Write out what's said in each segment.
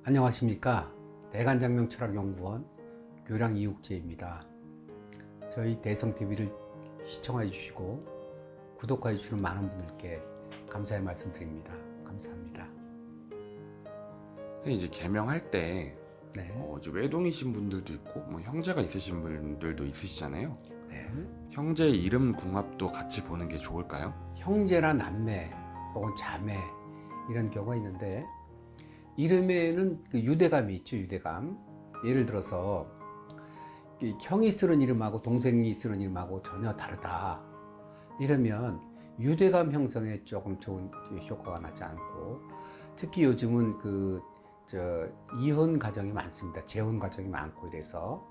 안녕하십니까. 대간장명철학연구원 교량 이육재입니다. 저희 대성TV를 시청해 주시고 구독해 주시는 많은 분들께 감사의 말씀 드립니다. 감사합니다. 이제 개명할 때 네. 이제 외동이신 분들도 있고 뭐 형제가 있으신 분들도 있으시잖아요. 네. 형제 이름 궁합도 같이 보는 게 좋을까요? 형제나 남매 혹은 자매 이런 경우가 있는데 이름에는 그 유대감이 있죠. 유대감. 예를 들어서 형이 쓰는 이름하고 동생이 쓰는 이름하고 전혀 다르다 이러면 유대감 형성에 조금 좋은 효과가 나지 않고, 특히 요즘은 이혼 가정이 많습니다. 재혼 가정이 많고 이래서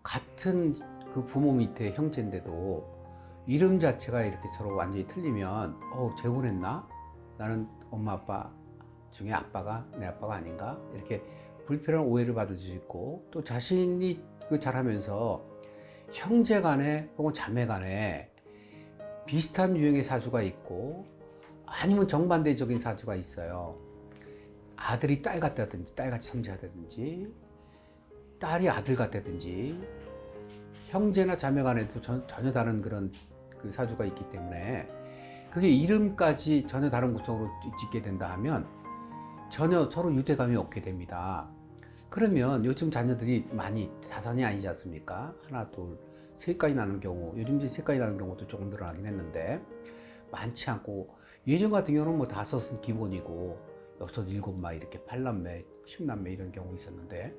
같은 그 부모 밑에 형제인데도 이름 자체가 이렇게 서로 완전히 틀리면 재혼했나? 나는 엄마 아빠 중에 아빠가 내 아빠가 아닌가? 이렇게 불필요한 오해를 받을 수 있고, 또 자신이 자라면서 형제 간에 혹은 자매 간에 비슷한 유형의 사주가 있고 아니면 정반대적인 사주가 있어요. 아들이 딸 같다든지 딸같이 섬세하다든지 딸이 아들 같다든지 형제나 자매 간에도 전혀 다른 그런 그 사주가 있기 때문에 그게 이름까지 전혀 다른 구성으로 짓게 된다 하면 전혀 서로 유대감이 없게 됩니다. 그러면 요즘 자녀들이 많이 다산이 아니지 않습니까? 하나, 둘, 셋까지 나는 경우, 요즘 이제 셋까지 나는 경우도 조금 늘어나긴 했는데 많지 않고, 예전 같은 경우는 뭐 다섯은 기본이고 여섯, 일곱 막 이렇게 팔남매, 십남매 이런 경우 있었는데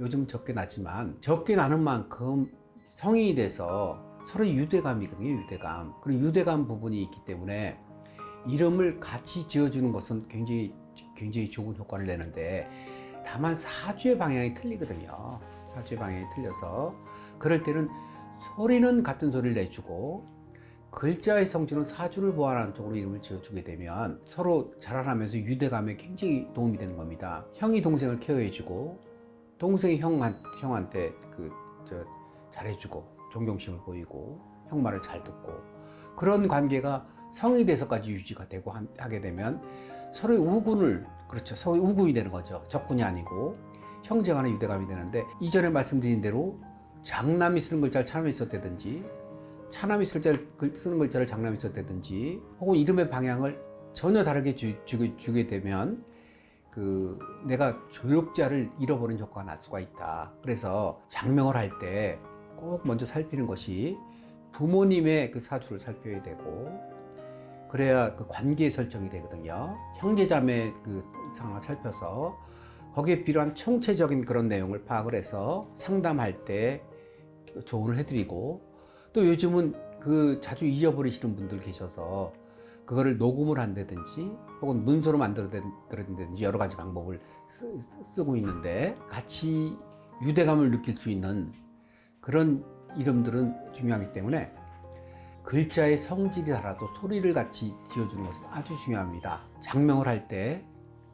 요즘은 적게 나지만 적게 나는 만큼 성인이 돼서 서로 유대감이거든요. 유대감. 그리고 유대감 부분이 있기 때문에 이름을 같이 지어주는 것은 굉장히 좋은 효과를 내는데, 다만 사주의 방향이 틀리거든요. 사주의 방향이 틀려서 그럴 때는 소리는 같은 소리를 내주고 글자의 성질은 사주를 보완하는 쪽으로 이름을 지어주게 되면 서로 자라나면서 유대감에 굉장히 도움이 되는 겁니다. 형이 동생을 케어해주고 동생이 형한테 잘해주고 존경심을 보이고 형 말을 잘 듣고, 그런 관계가 성이 돼서까지 유지가 되고 하게 되면 서로의 우군을, 그렇죠, 서로의 우군이 되는 거죠. 적군이 아니고 형제 간의 유대감이 되는데, 이전에 말씀드린 대로 장남이 쓰는 글자를 차남이 썼다든지 차남이 쓰는 글자를 장남이 썼다든지 혹은 이름의 방향을 전혀 다르게 주게 되면 내가 교육자를 잃어버리는 효과가 날 수가 있다. 그래서 장명을 할 때 꼭 먼저 살피는 것이 부모님의 그 사주를 살펴야 되고, 그래야 그 관계 설정이 되거든요. 형제자매 그 상황을 살펴서 거기에 필요한 총체적인 그런 내용을 파악을 해서 상담할 때 조언을 해드리고, 또 요즘은 자주 잊어버리시는 분들 계셔서 그거를 녹음을 한다든지 혹은 문서로 만들어낸다든지 여러 가지 방법을 쓰고 있는데, 같이 유대감을 느낄 수 있는 그런 이름들은 중요하기 때문에 글자의 성질이 달라도 소리를 같이 지어주는 것은 아주 중요합니다. 장명을 할 때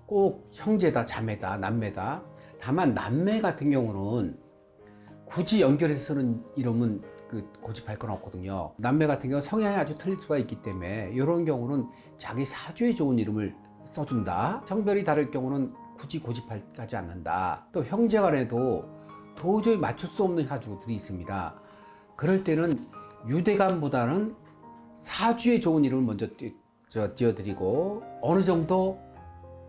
꼭 형제다, 자매다, 남매다. 다만 남매 같은 경우는 굳이 연결해서 쓰는 이름은 고집할 건 없거든요. 남매 같은 경우 성향이 아주 틀릴 수가 있기 때문에 이런 경우는 자기 사주에 좋은 이름을 써준다. 성별이 다를 경우는 굳이 고집하지 않는다. 또 형제 간에도 도저히 맞출 수 없는 사주들이 있습니다. 그럴 때는 유대감보다는 사주에 좋은 이름을 먼저 띄워드리고, 어느 정도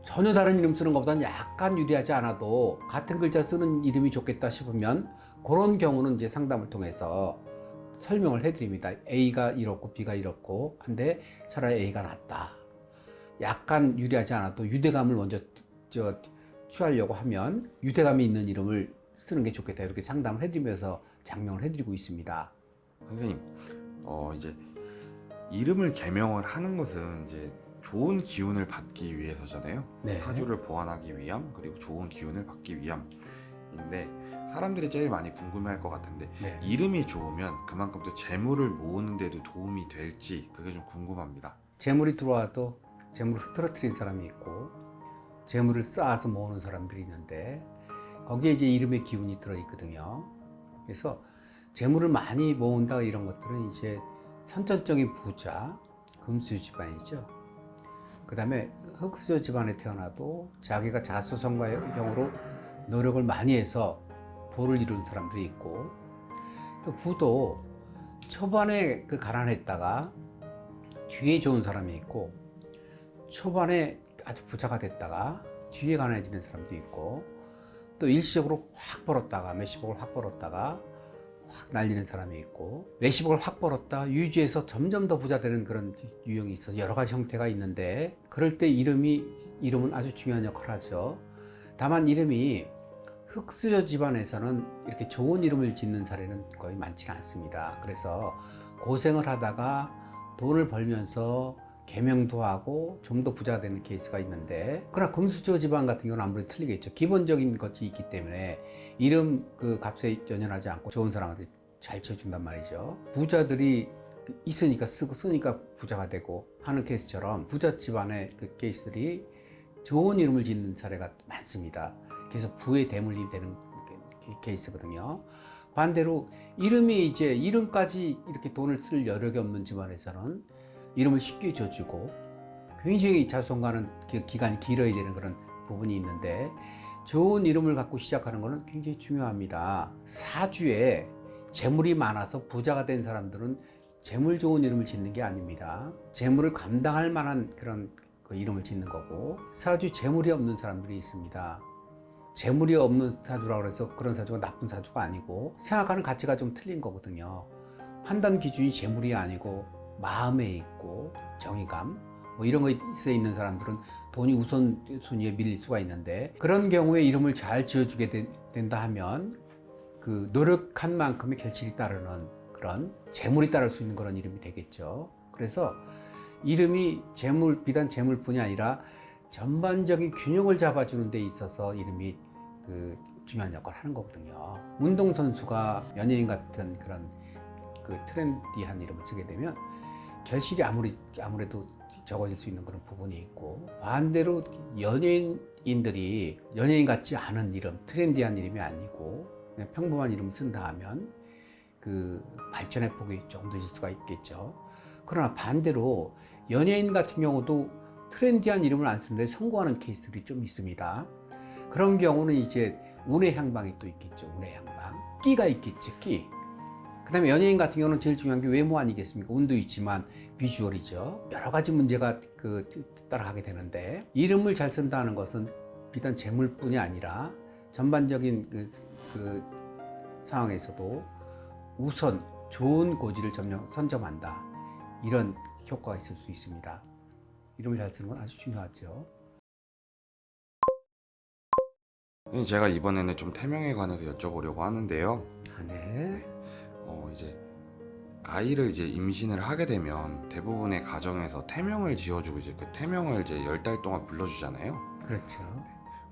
전혀 다른 이름 쓰는 것보다는 약간 유리하지 않아도 같은 글자 쓰는 이름이 좋겠다 싶으면 그런 경우는 이제 상담을 통해서 설명을 해드립니다. A가 이렇고 B가 이렇고 한데 차라리 A가 낫다. 약간 유리하지 않아도 유대감을 먼저 취하려고 하면 유대감이 있는 이름을 쓰는 게 좋겠다. 이렇게 상담을 해드리면서 장명을 해드리고 있습니다. 선생님, 이제 이름을 개명을 하는 것은 이제 좋은 기운을 받기 위해서잖아요. 네. 사주를 보완하기 위함, 그리고 좋은 기운을 받기 위함인데, 사람들이 제일 많이 궁금해할 것 같은데 네. 이름이 좋으면 그만큼 또 재물을 모으는 데도 도움이 될지 그게 좀 궁금합니다. 재물이 들어와도 재물을 흐트러뜨린 사람이 있고 재물을 쌓아서 모으는 사람들이 있는데 거기에 이제 이름의 기운이 들어있거든요. 그래서 재물을 많이 모은다 이런 것들은 이제 선천적인 부자, 금수저 집안이죠. 그 다음에 흙수저 집안에 태어나도 자기가 자수성가형으로 노력을 많이 해서 부를 이룬 사람들이 있고, 또 부도 초반에 가난했다가 뒤에 좋은 사람이 있고, 초반에 아주 부자가 됐다가 뒤에 가난해지는 사람도 있고, 또 일시적으로 확 벌었다가 몇십억을 확 벌었다가 확 날리는 사람이 있고, 몇십억을 확 벌었다 유지해서 점점 더 부자 되는 그런 유형이 있어서 여러 가지 형태가 있는데, 그럴 때 이름은 아주 중요한 역할을 하죠. 다만 이름이 흙수저 집안에서는 이렇게 좋은 이름을 짓는 사례는 거의 많지는 않습니다. 그래서 고생을 하다가 돈을 벌면서 개명도 하고 좀 더 부자가 되는 케이스가 있는데, 그러나 금수저 집안 같은 경우는 아무래도 틀리겠죠. 기본적인 것이 있기 때문에 이름 값에 연연하지 않고 좋은 사람한테 잘 지어준단 말이죠. 부자들이 있으니까 쓰고 쓰니까 부자가 되고 하는 케이스처럼 부자 집안의 그 케이스들이 좋은 이름을 짓는 사례가 많습니다. 그래서 부의 대물림이 되는 케이스거든요. 반대로 이름까지 이렇게 돈을 쓸 여력이 없는 집안에서는 이름을 쉽게 지어주고 굉장히 자손과는 기간이 길어야 되는 그런 부분이 있는데, 좋은 이름을 갖고 시작하는 것은 굉장히 중요합니다. 사주에 재물이 많아서 부자가 된 사람들은 재물 좋은 이름을 짓는 게 아닙니다. 재물을 감당할 만한 그런 이름을 짓는 거고, 사주에 재물이 없는 사람들이 있습니다. 재물이 없는 사주라고 해서 그런 사주가 나쁜 사주가 아니고, 생각하는 가치가 좀 틀린 거거든요. 판단 기준이 재물이 아니고 마음에 있고 정의감 이런 거 있어 있는 사람들은 돈이 우선순위에 밀릴 수가 있는데, 그런 경우에 이름을 잘 지어주게 된다 하면 그 노력한 만큼의 결실이 따르는 그런 재물이 따를 수 있는 그런 이름이 되겠죠. 그래서 이름이 비단 재물뿐이 아니라 전반적인 균형을 잡아주는 데 있어서 이름이 중요한 역할을 하는 거거든요. 운동선수가 연예인 같은 그런 트렌디한 이름을 쓰게 되면 결실이 아무래도 적어질 수 있는 그런 부분이 있고, 반대로 연예인들이 연예인 같지 않은 이름, 트렌디한 이름이 아니고 그냥 평범한 이름을 쓴다 하면 발전의 폭이 좀 늦을 수가 있겠죠. 그러나 반대로 연예인 같은 경우도 트렌디한 이름을 안 쓰는데 성공하는 케이스들이 좀 있습니다. 그런 경우는 이제 운의 향방이 또 있겠죠. 운의 향방. 끼가 있겠지, 끼. 그 다음에 연예인 같은 경우는 제일 중요한 게 외모 아니겠습니까? 운도 있지만 비주얼이죠. 여러 가지 문제가 따라가게 되는데, 이름을 잘 쓴다는 것은 비단 재물뿐이 아니라 전반적인 상황에서도 우선 좋은 고지를 선점한다. 이런 효과가 있을 수 있습니다. 이름을 잘 쓰는 건 아주 중요하죠. 제가 이번에는 좀 태명에 관해서 여쭤보려고 하는데요. 네. 이제 아이를 임신을 하게 되면 대부분의 가정에서 태명을 지어주고 그 태명을 10달 동안 불러주잖아요. 그렇죠.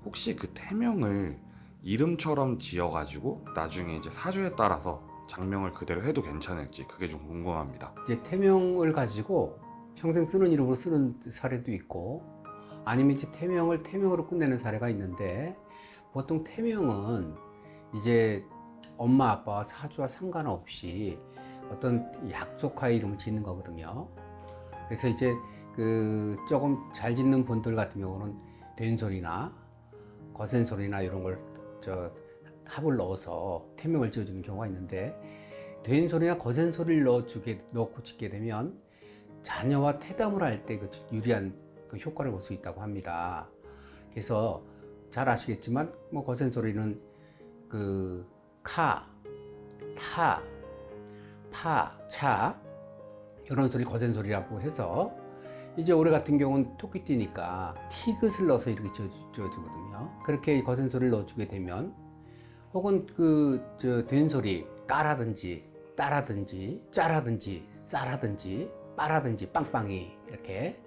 혹시 그 태명을 이름처럼 지어가지고 나중에 사주에 따라서 장명을 그대로 해도 괜찮을지 그게 좀 궁금합니다. 이제 태명을 가지고 평생 쓰는 이름으로 쓰는 사례도 있고, 아니면 이제 태명으로 끝내는 사례가 있는데, 보통 태명은 이제 엄마 아빠와 사주와 상관없이 어떤 약속하에 이름을 짓는 거거든요. 그래서 이제 조금 잘 짓는 분들 같은 경우는 된소리나 거센소리나 이런 걸 합을 넣어서 태명을 지어주는 경우가 있는데, 된소리나 거센소리를 넣고 짓게 되면 자녀와 태담을 할 때 유리한 효과를 볼 수 있다고 합니다. 그래서 잘 아시겠지만 거센소리는 카, 타, 파, 차 이런 소리 거센소리라고 해서, 이제 올해 같은 경우는 토끼띠니까 티귿을 넣어서 이렇게 지어주거든요. 그렇게 거센소리를 넣어주게 되면, 혹은 된소리 까라든지 따라든지 짜라든지 싸라든지 빠라든지 빵빵이 이렇게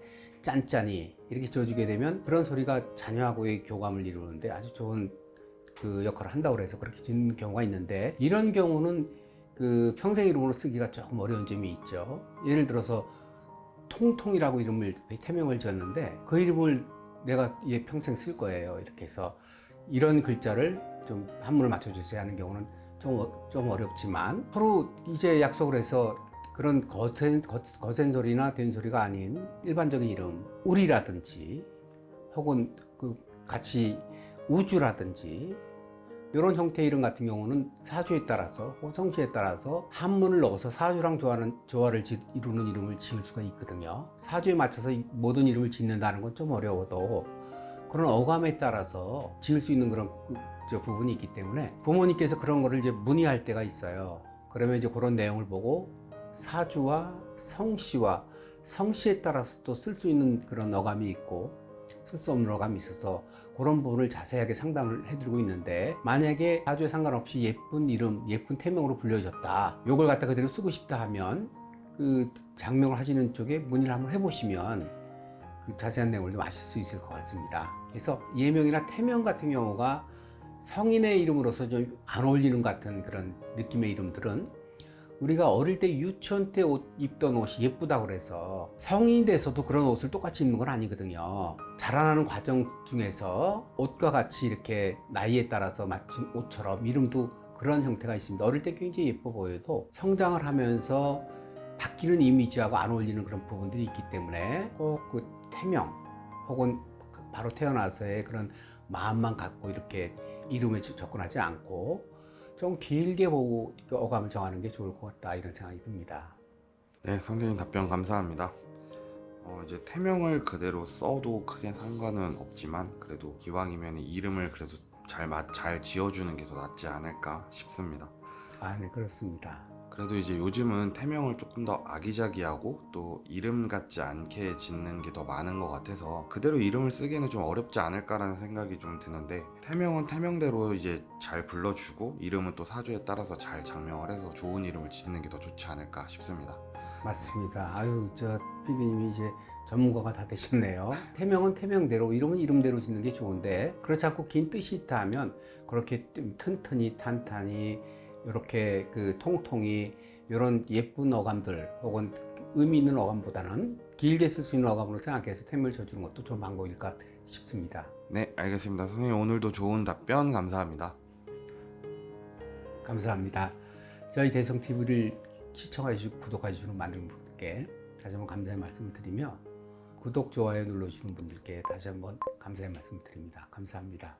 짠짠이 이렇게 지어주게 되면 그런 소리가 자녀하고의 교감을 이루는데 아주 좋은 역할을 한다고 해서 그렇게 짓는 경우가 있는데, 이런 경우는 평생 이름으로 쓰기가 조금 어려운 점이 있죠. 예를 들어서 통통이라고 태명을 지었는데, 그 이름을 내가 얘 평생 쓸 거예요 이렇게 해서 이런 글자를 좀 한문을 맞춰주세요 하는 경우는 좀 어렵지만, 서로 이제 약속을 해서 그런 거센 소리나 된 소리가 아닌 일반적인 이름, 우리라든지 혹은 그 같이 우주라든지 이런 형태의 이름 같은 경우는 사주에 따라서 혹은 성씨에 따라서 한문을 넣어서 사주랑 조화를 이루는 이름을 지을 수가 있거든요. 사주에 맞춰서 모든 이름을 짓는다는 건 좀 어려워도 그런 어감에 따라서 지을 수 있는 그런 부분이 있기 때문에 부모님께서 그런 거를 이제 문의할 때가 있어요. 그러면 이제 그런 내용을 보고 사주와 성씨와 성씨에 따라서 또 쓸 수 있는 그런 어감이 있고 쓸 수 없는 어감이 있어서 그런 부분을 자세하게 상담을 해드리고 있는데, 만약에 사주에 상관없이 예쁜 이름, 예쁜 태명으로 불려졌다, 요걸 갖다 그대로 쓰고 싶다 하면 그 장명을 하시는 쪽에 문의를 한번 해보시면 그 자세한 내용을 좀 아실 수 있을 것 같습니다. 그래서 예명이나 태명 같은 경우가 성인의 이름으로서 좀 안 어울리는 것 같은 그런 느낌의 이름들은 우리가 어릴 때 유치원 때 입던 옷이 예쁘다고 그래서 성인이 돼서도 그런 옷을 똑같이 입는 건 아니거든요. 자라나는 과정 중에서 옷과 같이 이렇게 나이에 따라서 맞춘 옷처럼 이름도 그런 형태가 있습니다. 어릴 때 굉장히 예뻐 보여도 성장을 하면서 바뀌는 이미지하고 안 어울리는 그런 부분들이 있기 때문에 꼭 그 태명 혹은 바로 태어나서의 그런 마음만 갖고 이렇게 이름을 접근하지 않고 좀 길게 보고 어감을 정하는 게 좋을 것 같다, 이런 생각이 듭니다. 네, 선생님 답변 감사합니다. 이제 태명을 그대로 써도 크게 상관은 없지만 그래도 기왕이면 이름을 그래도 잘 지어주는 게 더 낫지 않을까 싶습니다. 아, 네, 그렇습니다. 그래도 이제 요즘은 태명을 조금 더 아기자기하고 또 이름 같지 않게 짓는 게 더 많은 것 같아서 그대로 이름을 쓰기는 좀 어렵지 않을까라는 생각이 좀 드는데, 태명은 태명대로 이제 잘 불러주고 이름은 또 사주에 따라서 잘 장명을 해서 좋은 이름을 짓는 게 더 좋지 않을까 싶습니다. 맞습니다. 아유, 저 PD님이 이제 전문가가 다 되셨네요. 태명은 태명대로, 이름은 이름대로 짓는 게 좋은데, 그렇지 않고 긴 뜻이 있다 하면 그렇게 좀 튼튼히 탄탄히 이렇게 그 통통이 이런 예쁜 어감들 혹은 의미 있는 어감보다는 길게 쓸 수 있는 어감으로 생각해서 태명을 지어주는 것도 좋은 방법일까 싶습니다. 네, 알겠습니다. 선생님 오늘도 좋은 답변 감사합니다. 감사합니다. 저희 대성TV를 시청해 주시고 구독해 주시는 많은 분들께 다시 한번 감사의 말씀을 드리며, 구독, 좋아요 눌러주시는 분들께 다시 한번 감사의 말씀을 드립니다. 감사합니다.